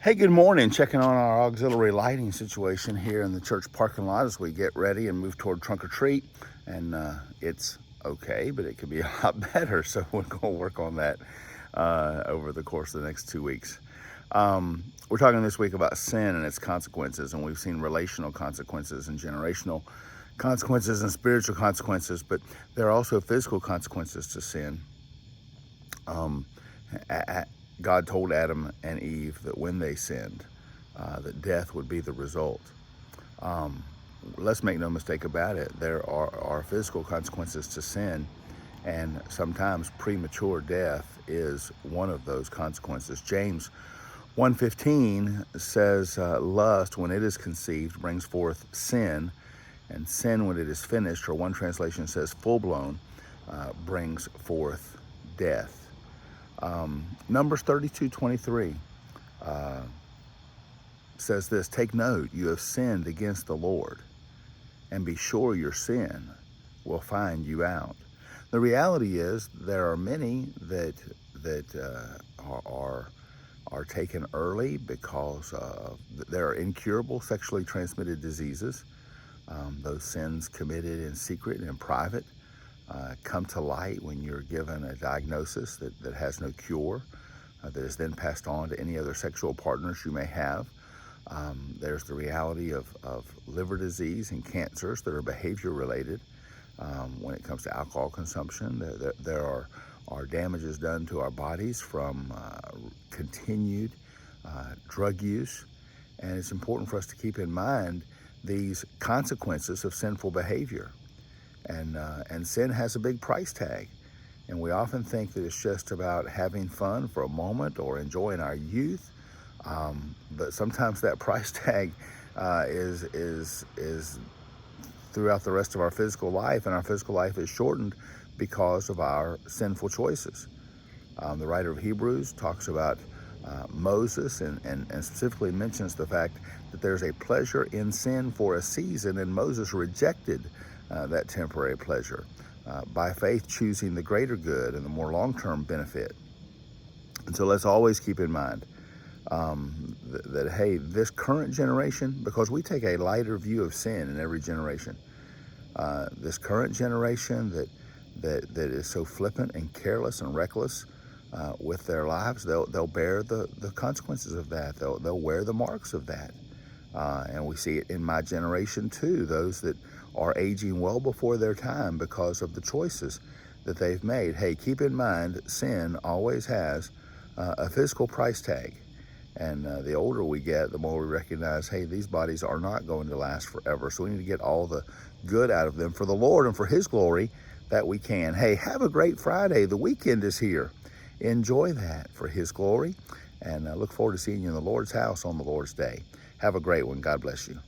Hey, good morning. Checking on our auxiliary lighting situation here in the church parking lot as we get ready and move toward trunk or treat. And it's okay, but it could be a lot better. So we're going to work on that over the course of the next 2 weeks. We're talking this week about sin and its consequences, and we've seen relational consequences and generational consequences and spiritual consequences, but there are also physical consequences to sin. God told Adam and Eve that when they sinned, that death would be the result. Let's make no mistake about it. There are physical consequences to sin, and sometimes premature death is one of those consequences. James 1:15 says, lust, when it is conceived, brings forth sin, and sin, when it is finished, or one translation says full-blown, brings forth death. Numbers 32:23 says this: take note, you have sinned against the Lord, and be sure your sin will find you out. The reality is there are many that are taken early because there are incurable sexually transmitted diseases. Those sins committed in secret and in private come to light when you're given a diagnosis that has no cure, that is then passed on to any other sexual partners you may have. There's the reality of liver disease and cancers that are behavior related. When it comes to alcohol consumption, there are damages done to our bodies from continued drug use. And it's important for us to keep in mind these consequences of sinful behavior. And sin has a big price tag. And we often think that it's just about having fun for a moment or enjoying our youth. But sometimes that price tag is throughout the rest of our physical life, and our physical life is shortened because of our sinful choices. The writer of Hebrews talks about Moses and specifically mentions the fact that there's a pleasure in sin for a season, and Moses rejected that temporary pleasure by faith, choosing the greater good and the more long-term benefit. And so let's always keep in mind that, hey, this current generation, because we take a lighter view of sin in every generation, this current generation that is so flippant and careless and reckless with their lives, they'll bear the consequences of that. They'll wear the marks of that. And we see it in my generation too, those that are aging well before their time because of the choices that they've made. Hey, keep in mind, sin always has a physical price tag. And the older we get, the more we recognize, hey, these bodies are not going to last forever. So we need to get all the good out of them for the Lord and for His glory that we can. Hey, have a great Friday. The weekend is here. Enjoy that for His glory. And I look forward to seeing you in the Lord's house on the Lord's day. Have a great one. God bless you.